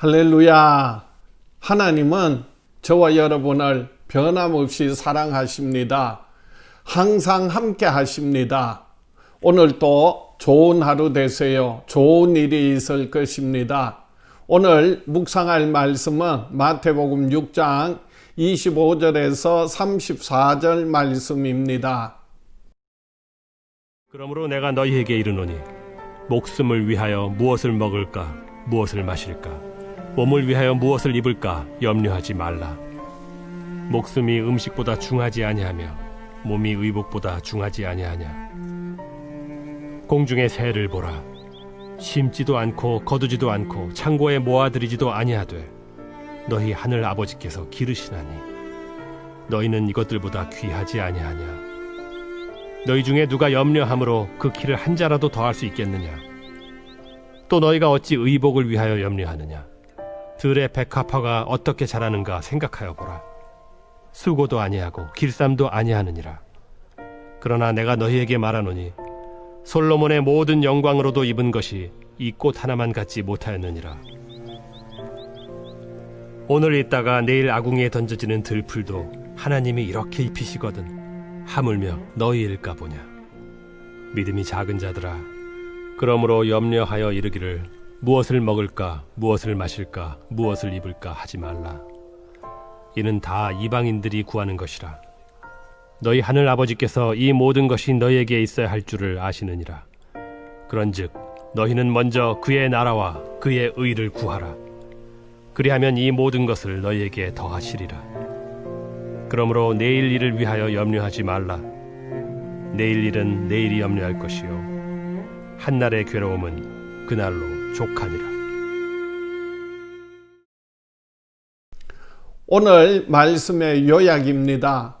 할렐루야! 하나님은 저와 여러분을 변함없이 사랑하십니다. 항상 함께 하십니다. 오늘도 좋은 하루 되세요. 좋은 일이 있을 것입니다. 오늘 묵상할 말씀은 마태복음 6장 25절에서 34절 말씀입니다. 그러므로 내가 너희에게 이르노니 목숨을 위하여 무엇을 먹을까 무엇을 마실까 몸을 위하여 무엇을 입을까 염려하지 말라. 목숨이 음식보다 중하지 아니하며 몸이 의복보다 중하지 아니하냐. 공중의 새를 보라. 심지도 않고 거두지도 않고 창고에 모아들이지도 아니하되 너희 하늘 아버지께서 기르시나니 너희는 이것들보다 귀하지 아니하냐. 너희 중에 누가 염려함으로 그 키를 한 자라도 더할 수 있겠느냐. 또 너희가 어찌 의복을 위하여 염려하느냐. 들의 백합화가 어떻게 자라는가 생각하여 보라. 수고도 아니하고 길쌈도 아니하느니라. 그러나 내가 너희에게 말하노니 솔로몬의 모든 영광으로도 입은 것이 이 꽃 하나만 갖지 못하였느니라. 오늘 있다가 내일 아궁이에 던져지는 들풀도 하나님이 이렇게 입히시거든 하물며 너희일까 보냐. 믿음이 작은 자들아, 그러므로 염려하여 이르기를 무엇을 먹을까 무엇을 마실까 무엇을 입을까 하지 말라. 이는 다 이방인들이 구하는 것이라. 너희 하늘 아버지께서 이 모든 것이 너희에게 있어야 할 줄을 아시느니라. 그런즉 너희는 먼저 그의 나라와 그의 의를 구하라. 그리하면 이 모든 것을 너희에게 더하시리라. 그러므로 내일 일을 위하여 염려하지 말라. 내일 일은 내일이 염려할 것이요 한날의 괴로움은 그날로 족하니라. 오늘 말씀의 요약입니다.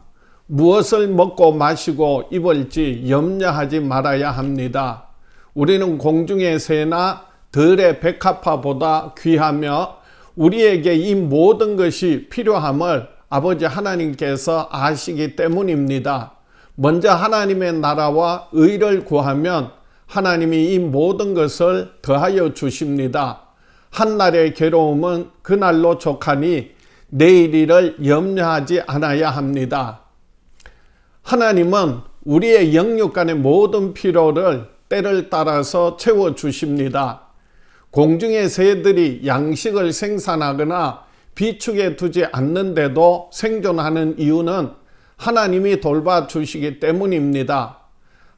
무엇을 먹고 마시고 입을지 염려하지 말아야 합니다. 우리는 공중의 새나 들의 백합화보다 귀하며 우리에게 이 모든 것이 필요함을 아버지 하나님께서 아시기 때문입니다. 먼저 하나님의 나라와 의를 구하면 하나님이 이 모든 것을 더하여 주십니다. 한날의 괴로움은 그날로 족하니 내일 일을 염려하지 않아야 합니다. 하나님은 우리의 영육 간의 모든 필요를 때를 따라서 채워주십니다. 공중의 새들이 양식을 생산하거나 비축해 두지 않는데도 생존하는 이유는 하나님이 돌봐주시기 때문입니다.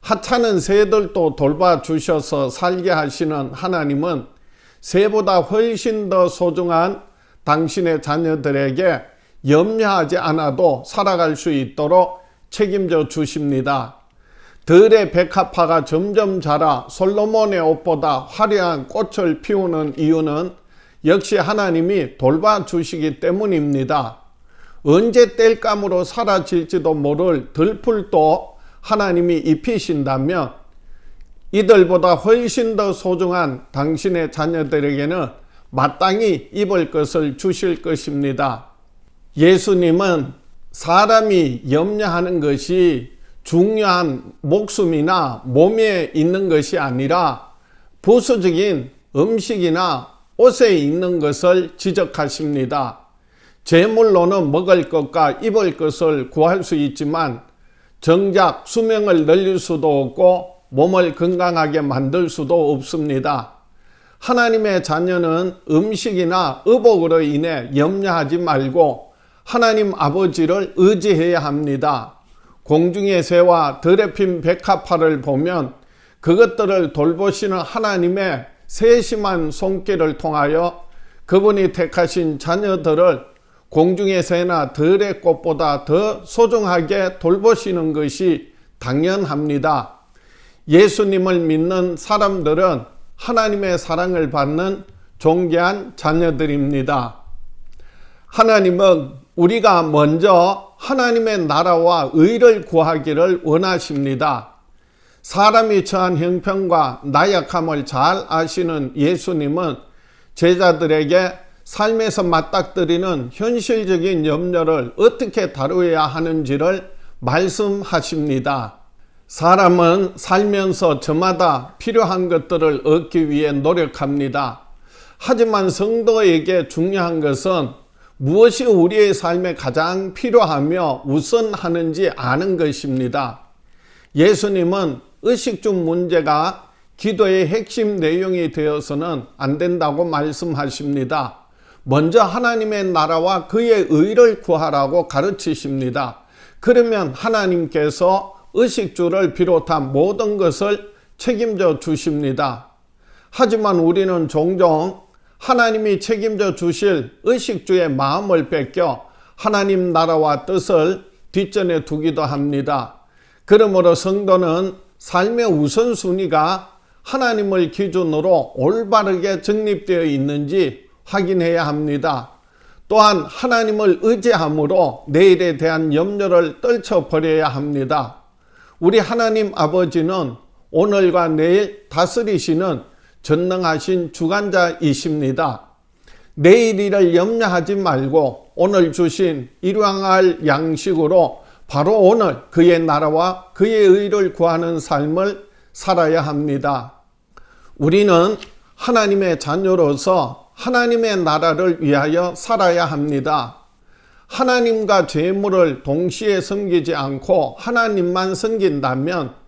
하찮은 새들도 돌봐주셔서 살게 하시는 하나님은 새보다 훨씬 더 소중한 당신의 자녀들에게 염려하지 않아도 살아갈 수 있도록 책임져 주십니다. 들의 백합화가 점점 자라 솔로몬의 옷보다 화려한 꽃을 피우는 이유는 역시 하나님이 돌봐주시기 때문입니다. 언제 땔감으로 사라질지도 모를 들풀도 하나님이 입히신다면 이들보다 훨씬 더 소중한 당신의 자녀들에게는 마땅히 입을 것을 주실 것입니다. 예수님은 사람이 염려하는 것이 중요한 목숨이나 몸에 있는 것이 아니라 부수적인 음식이나 옷에 있는 것을 지적하십니다. 재물로는 먹을 것과 입을 것을 구할 수 있지만 정작 수명을 늘릴 수도 없고 몸을 건강하게 만들 수도 없습니다. 하나님의 자녀는 음식이나 의복으로 인해 염려하지 말고 하나님 아버지를 의지해야 합니다. 공중의 새와 들에 핀 백합화를 보면 그것들을 돌보시는 하나님의 세심한 손길을 통하여 그분이 택하신 자녀들을 공중의 새나 들의 꽃보다 더 소중하게 돌보시는 것이 당연합니다. 예수님을 믿는 사람들은 하나님의 사랑을 받는 존귀한 자녀들입니다. 하나님은 우리가 먼저 하나님의 나라와 의를 구하기를 원하십니다. 사람이 처한 형편과 나약함을 잘 아시는 예수님은 제자들에게 삶에서 맞닥뜨리는 현실적인 염려를 어떻게 다루어야 하는지를 말씀하십니다. 사람은 살면서 저마다 필요한 것들을 얻기 위해 노력합니다. 하지만 성도에게 중요한 것은 무엇이 우리의 삶에 가장 필요하며 우선하는지 아는 것입니다. 예수님은 의식주 문제가 기도의 핵심 내용이 되어서는 안 된다고 말씀하십니다. 먼저 하나님의 나라와 그의 의를 구하라고 가르치십니다. 그러면 하나님께서 의식주를 비롯한 모든 것을 책임져 주십니다. 하지만 우리는 종종 하나님이 책임져 주실 의식주의 마음을 뺏겨 하나님 나라와 뜻을 뒷전에 두기도 합니다. 그러므로 성도는 삶의 우선순위가 하나님을 기준으로 올바르게 정립되어 있는지 확인해야 합니다. 또한 하나님을 의지함으로 내일에 대한 염려를 떨쳐버려야 합니다. 우리 하나님 아버지는 오늘과 내일 다스리시는 전능하신 주관자이십니다. 내일 일을 염려하지 말고 오늘 주신 일용할 양식으로 바로 오늘 그의 나라와 그의 의를 구하는 삶을 살아야 합니다. 우리는 하나님의 자녀로서 하나님의 나라를 위하여 살아야 합니다. 하나님과 재물을 동시에 섬기지 않고 하나님만 섬긴다면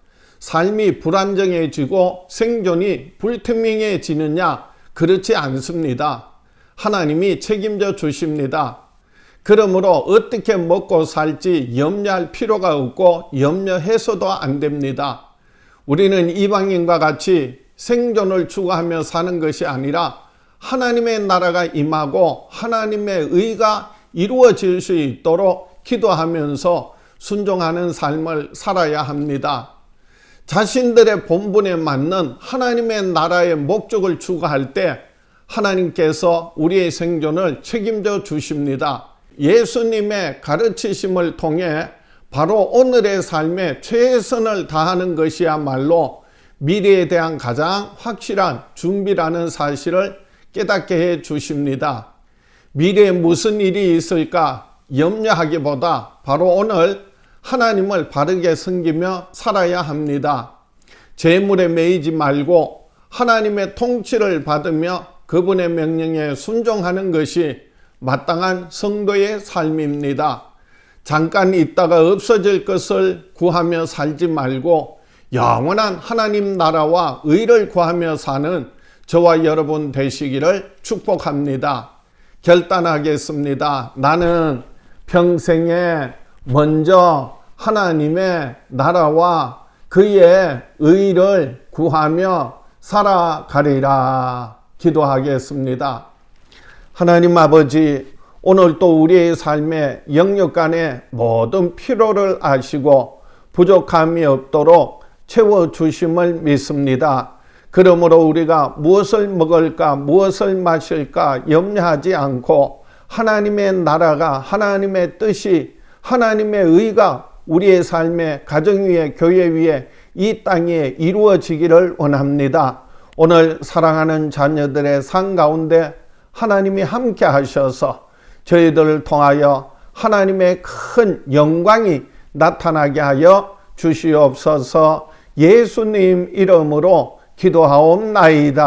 삶이 불안정해지고 생존이 불투명해지느냐? 그렇지 않습니다. 하나님이 책임져 주십니다. 그러므로 어떻게 먹고 살지 염려할 필요가 없고 염려해서도 안 됩니다. 우리는 이방인과 같이 생존을 추구하며 사는 것이 아니라 하나님의 나라가 임하고 하나님의 의가 이루어질 수 있도록 기도하면서 순종하는 삶을 살아야 합니다. 자신들의 본분에 맞는 하나님의 나라의 목적을 추구할 때 하나님께서 우리의 생존을 책임져 주십니다. 예수님의 가르치심을 통해 바로 오늘의 삶에 최선을 다하는 것이야말로 미래에 대한 가장 확실한 준비라는 사실을 깨닫게 해 주십니다. 미래에 무슨 일이 있을까 염려하기보다 바로 오늘 하나님을 바르게 섬기며 살아야 합니다. 재물에 매이지 말고 하나님의 통치를 받으며 그분의 명령에 순종하는 것이 마땅한 성도의 삶입니다. 잠깐 있다가 없어질 것을 구하며 살지 말고 영원한 하나님 나라와 의를 구하며 사는 저와 여러분 되시기를 축복합니다. 결단하겠습니다. 나는 평생에 먼저 하나님의 나라와 그의 의를 구하며 살아가리라. 기도하겠습니다. 하나님 아버지, 오늘 또 우리의 삶의 영역 간의 모든 필요를 아시고 부족함이 없도록 채워주심을 믿습니다. 그러므로 우리가 무엇을 먹을까 무엇을 마실까 염려하지 않고 하나님의 나라가 하나님의 뜻이 하나님의 의가 우리의 삶의 가정 위에 교회 위에 이 땅에 이루어지기를 원합니다. 오늘 사랑하는 자녀들의 삶 가운데 하나님이 함께 하셔서 저희들을 통하여 하나님의 큰 영광이 나타나게 하여 주시옵소서. 예수님 이름으로 기도하옵나이다.